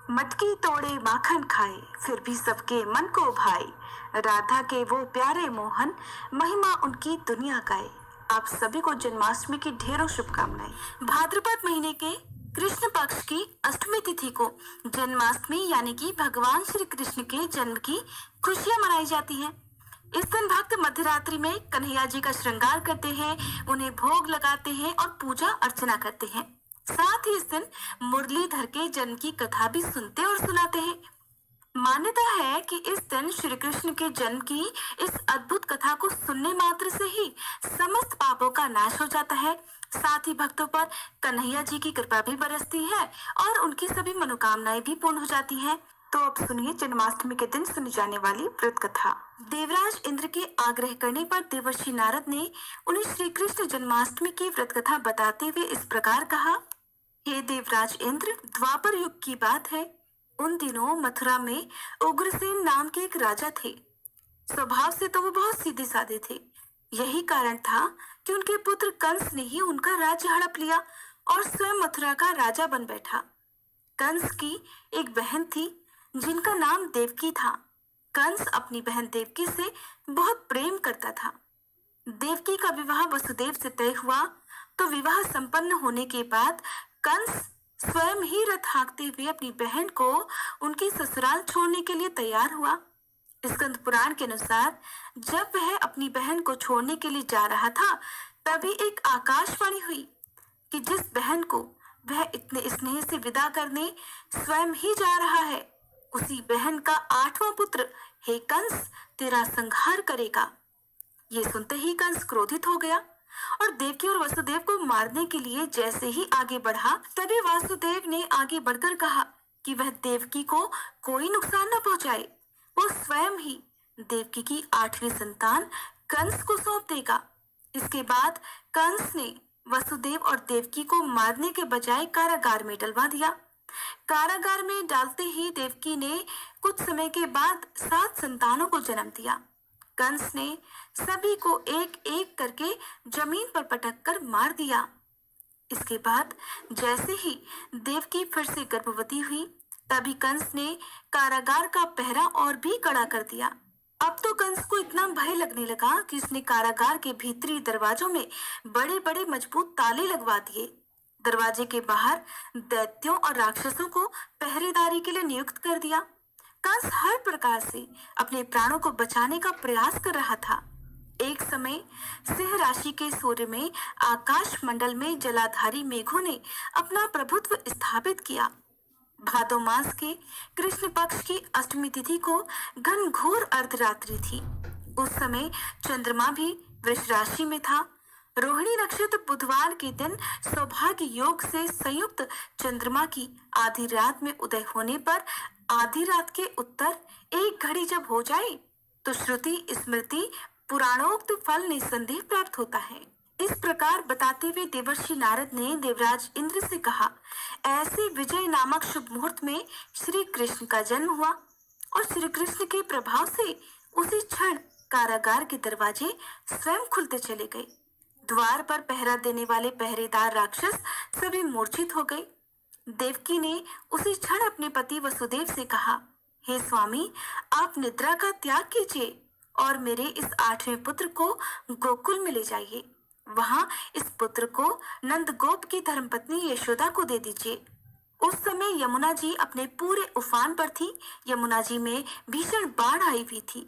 मटकी तोड़े माखन खाए, फिर भी सबके मन को भाए। राधा के वो प्यारे मोहन, महिमा उनकी दुनिया गाए। आप सभी को जन्माष्टमी की ढेरों शुभकामनाएं। भाद्रपद महीने के कृष्ण पक्ष की अष्टमी तिथि को जन्माष्टमी यानी कि भगवान श्री कृष्ण के जन्म की खुशियां मनाई जाती हैं। इस दिन भक्त मध्यरात्रि में कन्हैया जी का श्रृंगार करते हैं, उन्हें भोग लगाते हैं और पूजा अर्चना करते हैं। साथ ही इस दिन मुरलीधर के जन्म की कथा भी सुनते और सुनाते हैं। मान्यता है कि इस दिन श्री कृष्ण के जन्म की इस अद्भुत कथा को सुनने मात्र से ही समस्त पापों का नाश हो जाता है। साथ ही भक्तों पर कन्हैया जी की कृपा भी बरसती है और उनकी सभी मनोकामनाएं भी पूर्ण हो जाती हैं। तो अब सुनिए जन्माष्टमी के दिन सुनी जाने वाली व्रत कथा। देवराज इंद्र के आग्रह करने पर देवर्षि नारद ने उन्हें श्री कृष्ण जन्माष्टमी की व्रत कथा बताते हुए इस प्रकार कहा। हे देवराज इंद्र, द्वापर युग की बात है। उन दिनों मथुरा में उग्रसेन नाम के एक राजा थे। स्वभाव से तो वो बहुत सीधे साधे थे। यही कारण था कि उनके पुत्र कंस ने ही उनका राज्य हड़प लिया और स्वयं मथुरा का राजा बन बैठा। कंस की एक बहन थी जिनका नाम देवकी था। कंस अपनी बहन देवकी से बहुत प्रेम करता था। देवकी का विवाह वसुदेव से तय हुआ तो विवाह संपन्न होने के बाद कंस स्वयं ही रथ हाँकते हुए अपनी बहन को उनके ससुराल छोड़ने के लिए तैयार हुआ। स्कंद पुराण के अनुसार जब वह अपनी बहन को छोड़ने के लिए जा रहा था, तभी एक आकाशवाणी हुई कि जिस बहन को वह इतने स्नेह से विदा करने स्वयं ही जा रहा है, उसी बहन का 8वां पुत्र हे कंस तेरा संहार करेगा। ये सुनते ही कंस क्रोधित हो गया और देवकी और वसुदेव को मारने के लिए जैसे ही आगे बढ़ा, तभी वासुदेव ने आगे बढ़कर कहा कि वह देवकी को कोई नुकसान न पहुंचाए। वो स्वयं ही देवकी की 8वीं संतान कंस को सौंप देगा। इसके बाद कंस ने वसुदेव और देवकी को मारने के बजाय कारागार में डलवा दिया। कारागार में डालते ही देवकी ने कुछ समय के बाद 7 संतानों को जन्म दिया। कंस ने सभी को एक एक करके जमीन पर पटक कर मार दिया। इसके बाद जैसे ही देवकी फिर से गर्भवती हुई, तभी कंस ने कारागार का पहरा और भी कड़ा कर दिया। अब तो कंस को इतना भय लगने लगा कि उसने कारागार के भीतरी दरवाजों में बड़े बड़े मजबूत ताले लगवा दिए। दरवाजे के बाहर दैत्यों और राक्षसों को पहरेदारी के लिए नियुक्त कर दिया। कंस हर प्रकार से अपने प्राणों को बचाने का प्रयास कर रहा था। एक समय सिंह राशि के सूर्य में आकाश मंडल में जलाधारी मेघों ने अपना प्रभुत्व स्थापित किया। भादो मास के कृष्ण पक्ष की अष्टमी तिथि को घनघोर अर्धरात्रि थी। उस समय चंद्रमा भी वृष राशि में था। रोहिणी नक्षत्र बुधवार के दिन सौभाग्य योग से संयुक्त चंद्रमा की आधी रात में उदय होने पर आधी रात के उत्तर एक घड़ी जब हो जाए तो श्रुति स्मृति पुराणोक्त फल निसंदेह प्राप्त होता है। इस प्रकार बताते हुए देवर्षि नारद ने देवराज इंद्र से कहा, ऐसे विजय नामक शुभ मुहूर्त में श्री कृष्ण का जन्म हुआ और श्री कृष्ण के प्रभाव से उसी क्षण कारागार के दरवाजे स्वयं खुलते चले गए। द्वार पर पहरा देने वाले पहरेदार राक्षस सभी मूर्छित हो गए। देवकी ने उसी क्षण अपने पति वसुदेव से कहा, हे स्वामी, आप निद्रा का त्याग कीजिए और मेरे इस 8वें पुत्र को गोकुल में ले जाइए। वहां इस पुत्र को नंद गोप की धर्मपत्नी यशोदा को दे दीजिए। उस समय यमुना जी अपने पूरे उफान पर थी। यमुना जी में भीषण बाढ़ आई हुई थी,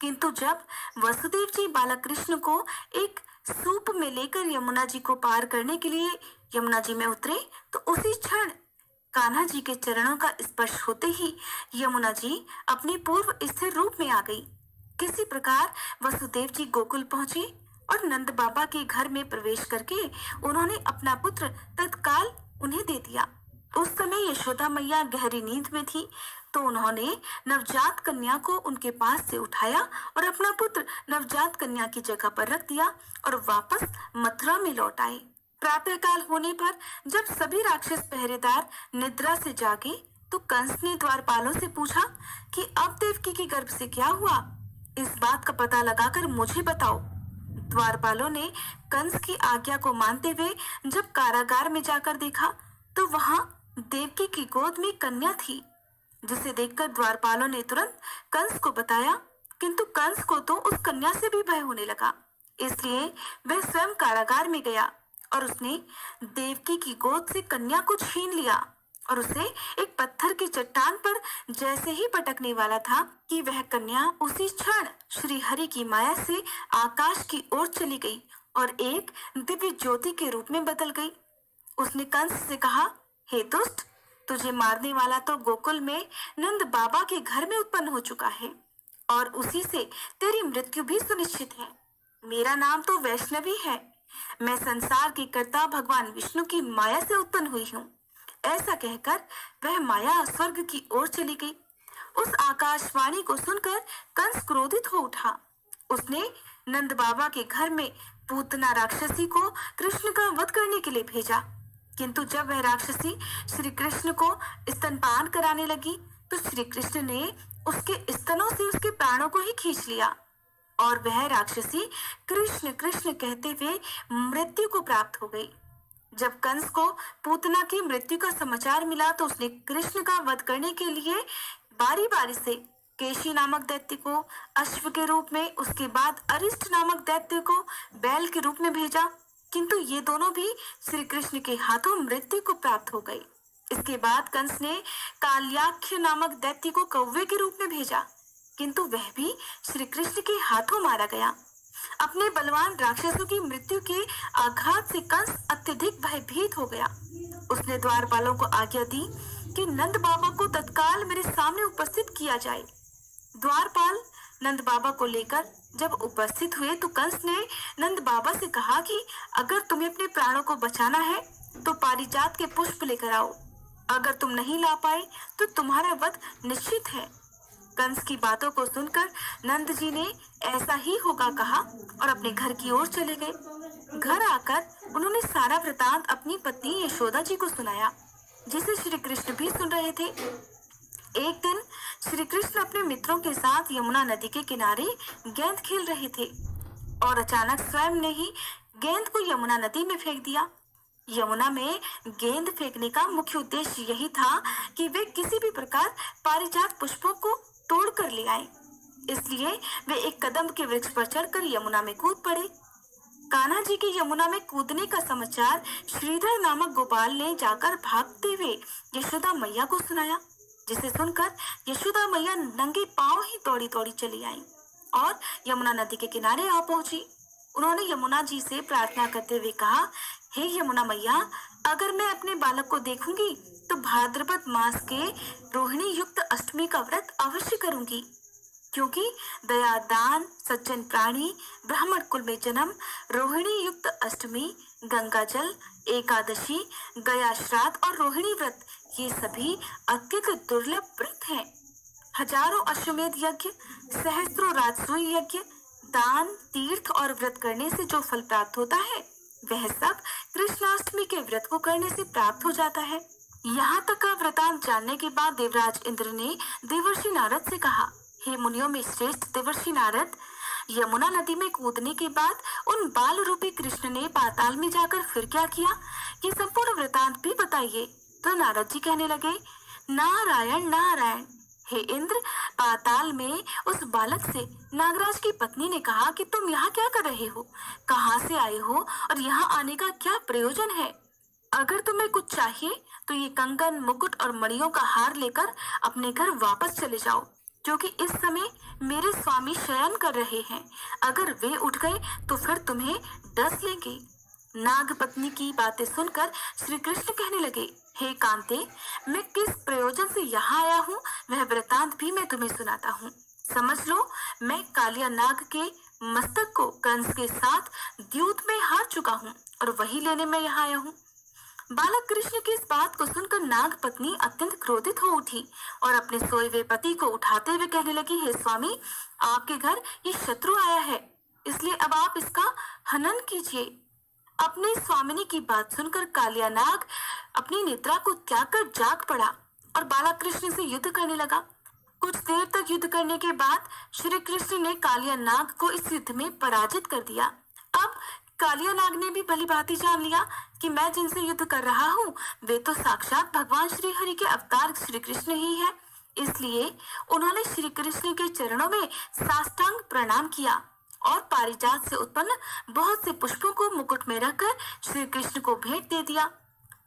किंतु जब वसुदेव जी बालक कृष्ण को एक सूप में लेकर यमुना जी को पार करने के लिए यमुना जी में उतरे, तो उसी क्षण कान्हा जी के चरणों का स्पर्श होते ही यमुना जी अपने पूर्व स्थिर रूप में आ गई। किसी प्रकार वसुदेव जी गोकुल पहुंचे और नंद बाबा के घर में प्रवेश करके उन्होंने अपना पुत्र तत्काल उन्हें दे दिया। उस समय यशोदा मैया गहरी नींद में थी, तो उन्होंने नवजात कन्या को उनके पास से उठाया और अपना पुत्र नवजात कन्या की जगह पर रख दिया और वापस मथुरा में लौट आए। प्रातःकाल होने पर जब सभी राक्षस पहरेदार निद्रा से जागे, तो कंस ने द्वारपालों से पूछा कि अब देवकी के गर्भ से क्या हुआ, इस बात का पता लगाकर मुझे बताओ। द्वारपालों ने कंस की आज्ञा को मानते हुए जब कारागार में जाकर देखा, तो वहां देवकी की गोद में कन्या थी। जिसे देखकर द्वारपालों ने तुरंत कंस को बताया, किंतु कंस को तो उस कन्या से भी भय होने लगा। इसलिए वह स्वयं कारागार में गया और उसने देवकी की गोद से कन्या को छीन लिया और उसे एक पत्थर की चट्टान पर जैसे ही पटकने वाला था कि वह कन्या उसी क्षण श्री हरि की माया से आकाश की ओर चली गई और एक दिव्य ज्योति के रूप में बदल गई। उसने कंस से कहा, हे दुष्ट, तुझे मारने वाला तो गोकुल में नंद बाबा के घर में उत्पन्न हो चुका है और उसी से तेरी मृत्यु भी सुनिश्चित है। मेरा नाम तो वैष्णवी है। मैं संसार के कर्ता भगवान विष्णु की माया से उत्पन्न हुई हूँ। ऐसा कहकर वह माया स्वर्ग की ओर चली गई। उस आकाशवाणी को सुनकर कंस क्रोधित हो उठा। उसने नंद बाबा के घर में पूतना राक्षसी को कृष्ण का वध करने के लिए भेजा, किंतु जब वह राक्षसी श्री कृष्ण को स्तनपान कराने लगी तो श्री कृष्ण ने उसके स्तनों से उसके प्राणों को ही खींच लिया और वह राक्षसी कृष्ण कृष्ण कहते हुए मृत्यु को प्राप्त हो गई। जब कंस को पूतना की मृत्यु का समाचार मिला तो उसने कृष्ण का वध करने के लिए बारी बारी से केशी नामक दैत्य को अश्व के रूप में, उसके बाद अरिष्ट नामक दैत्य को बैल के रूप में भेजा, किंतु ये दोनों भी श्री कृष्ण के हाथों मृत्यु को प्राप्त हो गए। इसके बाद कंस ने काल्याख्य नामक दैत्य को कौवे के रूप में भेजा, किंतु वह भी श्री कृष्ण के हाथों मारा गया। अपने बलवान राक्षसों की मृत्यु के आघात से कंस अत्यधिक भयभीत हो गया। उसने द्वारपालों को आज्ञा दी कि नंद बाबा को तत्काल मेरे सामने उपस्थित किया जाए। द्वारपाल नंद बाबा को लेकर जब उपस्थित हुए तो कंस ने नंद बाबा से कहा कि अगर तुम्हें अपने प्राणों को बचाना है तो पारिजात के पुष्प लेकर आओ। अगर तुम नहीं ला पाए तो तुम्हारा वध निश्चित है। कंस की बातों को सुनकर नंद जी ने ऐसा ही होगा कहा और अपने घर की ओर चले गए। घर आकर उन्होंने सारा वृतांत अपनी पत्नी यशोदा जी को सुनाया, जिसे श्री कृष्ण भी सुन रहे थे। एक दिन श्री कृष्ण अपने मित्रों के साथ यमुना नदी के किनारे गेंद खेल रहे थे और अचानक स्वयं ने ही गेंद को यमुना नदी में फेंक दिया। यमुना में गेंद फेंकने का मुख्य उद्देश्य यही था कि वे किसी भी प्रकार पारिजात पुष्पों को तोड़ कर ले आए। इसलिए वे एक कदम के वृक्ष पर चढ़कर यमुना में कूद पड़े। कान्हा जी के यमुना में कूदने का समाचार श्रीधर नामक गोपाल ने जाकर भागते हुए यशोदा मैया को सुनाया, जिसे सुनकर यशोदा मैया नंगे पांव ही दौड़ी दौड़ी चली आई और यमुना नदी के किनारे आ पहुंची। उन्होंने यमुना जी से प्रार्थना करते हुए कहा, हे यमुना मैया, अगर मैं अपने बालक को देखूंगी तो भाद्रपद मास के रोहिणी युक्त अष्टमी का व्रत अवश्य करूंगी, क्योंकि दया दान, सज्जन प्राणी, ब्राह्मण कुल में जन्म, रोहिणी युक्त अष्टमी, गंगा जल, एकादशी, गया श्राद्ध और रोहिणी व्रत ये सभी अत्यंत दुर्लभ व्रत हैं। हजारों अश्वमेध यज्ञ, सहस्त्रों राजसूय यज्ञ, दान, तीर्थ और व्रत करने से जो फल प्राप्त होता है वह सब कृष्णाष्टमी के व्रत को करने से प्राप्त हो जाता है। यहाँ तक का वृतांत जानने के बाद देवराज इंद्र ने देवर्षि नारद से कहा, हे मुनियों में श्रेष्ठ देवर्षि नारद, यमुना नदी में कूदने के बाद उन बाल रूपी कृष्ण ने पाताल में जाकर फिर क्या किया, ये संपूर्ण वृतांत भी बताइए। तो नारद जी कहने लगे, नारायण नारायण। हे इंद्र, पाताल में उस बालक से नागराज की पत्नी ने कहा कि तुम यहाँ क्या कर रहे हो, कहाँ से आए हो और यहाँ आने का क्या प्रयोजन है। अगर तुम्हें कुछ चाहिए तो ये कंगन, मुकुट और मणियों का हार लेकर अपने घर वापस चले जाओ, क्योंकि इस समय मेरे स्वामी शयन कर रहे हैं। अगर वे उठ गए तो फिर तुम्हें डस लेंगे। नाग पत्नी की बातें सुनकर श्री कृष्ण कहने लगे, हे कांते, मैं किस प्रयोजन से यहाँ आया हूँ वह वृतांत भी मैं तुम्हें सुनाता हूँ। समझ लो, मैं कालिया नाग के मस्तक को कंस के साथ द्यूत में हार चुका हूँ और वही लेने में यहाँ आया हूँ। बालक कृष्ण की इस बात को सुनकर नाग पत्नी अत्यंत क्रोधित हो उठी और अपने सोए हुए पति को उठाते हुए कहने लगी, हे स्वामी, आपके घर ये शत्रु आया है, इसलिए अब आप इसका हनन कीजिए। अपने स्वामिनी की बात सुनकर कालिया नाग अपनी निद्रा को त्याग कर जाग पड़ा और बालक कृष्ण से युद्ध करने लगा। कुछ देर तक युद्ध करने के बाद श्री कृष्ण ने कालिया नाग को इस युद्ध में पराजित कर दिया। अब कालिया नाग ने भी भली भांति जान लिया कि मैं जिनसे युद्ध कर रहा हूँ वे तो साक्षात भगवान श्री हरि के अवतार श्री कृष्ण ही है। इसलिए उन्होंने श्री कृष्ण के चरणों में साष्टांग प्रणाम किया और पारिजात से उत्पन्न बहुत से पुष्पों को मुकुट में रखकर श्री कृष्ण को भेंट दे दिया।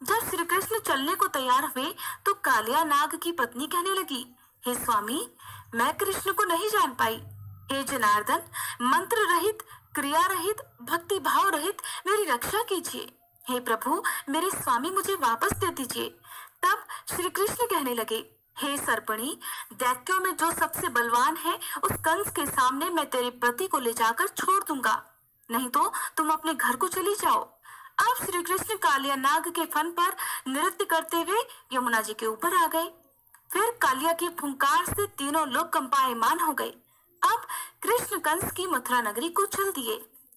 जब श्री कृष्ण चलने को तैयार हुए तो कालिया नाग की पत्नी कहने लगी, हे स्वामी, मैं कृष्ण को नहीं जान पाई। हे जनार्दन, मंत्र रहित, क्रिया रहित, भक्ति भाव रहित मेरी रक्षा कीजिए। हे प्रभु, मेरे स्वामी मुझे वापस दे दीजिए। तब श्री कृष्ण कहने लगे, हे सर्पणी, दैत्यों में जो सबसे बलवान है उस कंस के सामने मैं तेरे पति को ले जाकर छोड़ दूंगा, नहीं तो तुम अपने घर को चली जाओ। अब श्री कृष्ण कालिया नाग के फन पर नृत्य करते हुए यमुना जी के ऊपर आ गए। फिर कालिया की फुंकार से तीनों लोग कंपायमान हो गए। अब कृष्ण कंस की मथुरा नगरी को चल दिए।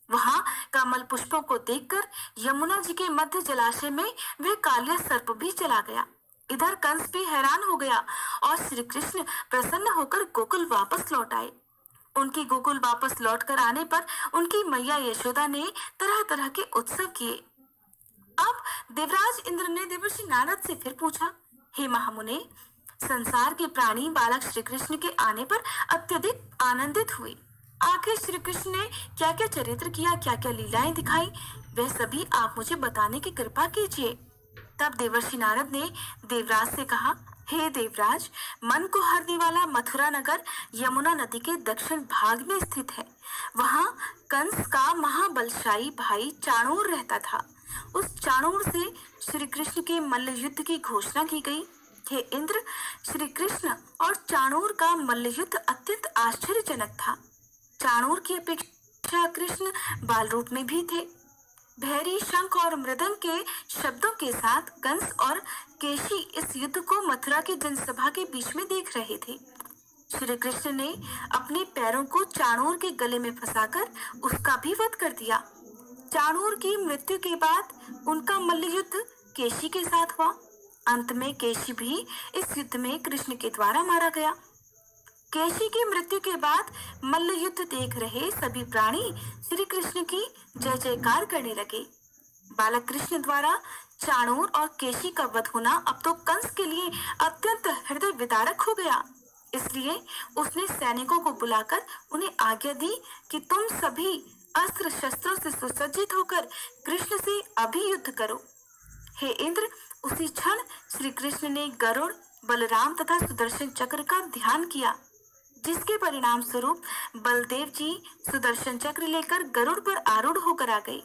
वहां कमल पुष्पों को देखकर यमुना जी के मध्य जलाशय में वह कालिया सर्प भी चला गया। इधर कंस भी हैरान हो गया और श्री कृष्ण प्रसन्न होकर गोकुल वापस लौट आए। उनकी गोकुल वापस लौटकर आने पर उनकी मैया यशोदा ने तरह तरह के उत्सव किए। अब देवराज इंद्र ने देवर्षि नारद से फिर पूछा, हे महामुने, संसार के प्राणी बालक श्री कृष्ण के आने पर अत्यधिक आनंदित हुए। आखिर श्री कृष्ण ने क्या क्या चरित्र किया, क्या क्या लीलाएं दिखाई, वह सभी आप मुझे बताने की कृपा कीजिए। तब देवर्षि नारद ने देवराज से कहा, हे देवराज, मन को हरने वाला मथुरा नगर यमुना नदी के दक्षिण भाग में स्थित है। वहां कंस का महाबलशाली भाई चाणूर रहता था। उस चाणूर से श्री कृष्ण के मल्ल युद्ध की घोषणा की गई। हे इंद्र, श्री कृष्ण और चाणूर का मल्ल युद्ध अत्यंत आश्चर्यजनक था। चाणूर की अपेक्षा कृष्ण बाल रूप में भी थे। भैरी शंख और मृदंग के शब्दों के साथ कंस और केशी इस युद्ध को मथुरा की जनसभा के बीच में देख रहे थे। श्री कृष्ण ने अपने पैरों को चाणूर के गले में फंसाकर उसका भी वध कर दिया। चाणूर की मृत्यु के बाद उनका मल्ल युद्ध केशी के साथ हुआ। अंत में केशी भी इस युद्ध में कृष्ण के द्वारा मारा गया। केशी की मृत्यु के बाद मल्ल युद्ध देख रहे सभी प्राणी श्री कृष्ण की जय जयकार करने लगे। बालक कृष्ण द्वारा चाणूर और केशी का वध होना अब तो कंस के लिए अत्यंत हृदय विदारक हो गया। इसलिए उसने सैनिकों को बुलाकर उन्हें आज्ञा दी कि तुम सभी अस्त्र शस्त्रों से सुसज्जित होकर कृष्ण से अभी युद्ध करो। हे इंद्र, उसी क्षण श्री कृष्ण ने गरुड़, बलराम तथा सुदर्शन चक्र का ध्यान किया, जिसके परिणाम स्वरूप बलदेव जी सुदर्शन चक्र लेकर गरुड़ पर आरूढ़ होकर आ गए।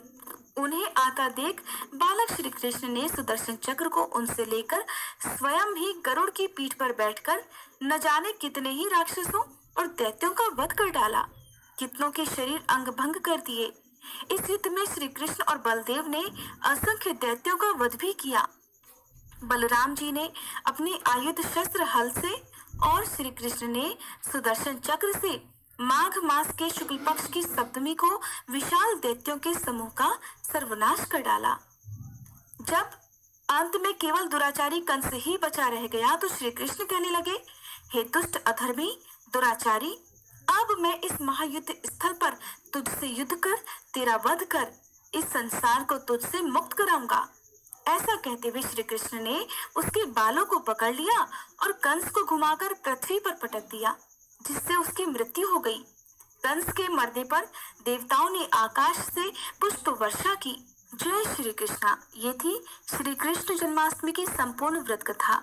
उन्हें आता देख बालक श्री कृष्ण ने सुदर्शन चक्र को उनसे लेकर स्वयं ही गरुड़ की पीठ पर बैठकर न जाने कितने ही राक्षसों और दैत्यों का वध कर डाला, कितनों के शरीर अंग भंग कर दिए। इस युद्ध में श्री कृष्ण और बलदेव ने असंख्य दैत्यों का वध भी किया। बलराम जी ने अपने आयुध शस्त्र हल से और श्री कृष्ण ने सुदर्शन चक्र से माघ मास के शुक्ल पक्ष की सप्तमी को विशाल दैत्यों के समूह का सर्वनाश कर डाला। जब अंत में केवल दुराचारी कंस ही बचा रह गया तो श्री कृष्ण कहने लगे, हे दुष्ट अधर्मी दुराचारी, अब मैं इस महायुद्ध स्थल पर तुझसे युद्ध कर तेरा वध कर इस संसार को तुझसे मुक्त कराऊंगा। ऐसा कहते हुए श्री कृष्ण ने उसके बालों को पकड़ लिया और कंस को घुमाकर पृथ्वी पर पटक दिया, जिससे उसकी मृत्यु हो गई। कंस के मरने पर देवताओं ने आकाश से पुष्प वर्षा की। जय श्री कृष्णा। ये थी श्री कृष्ण जन्माष्टमी की संपूर्ण व्रत कथा।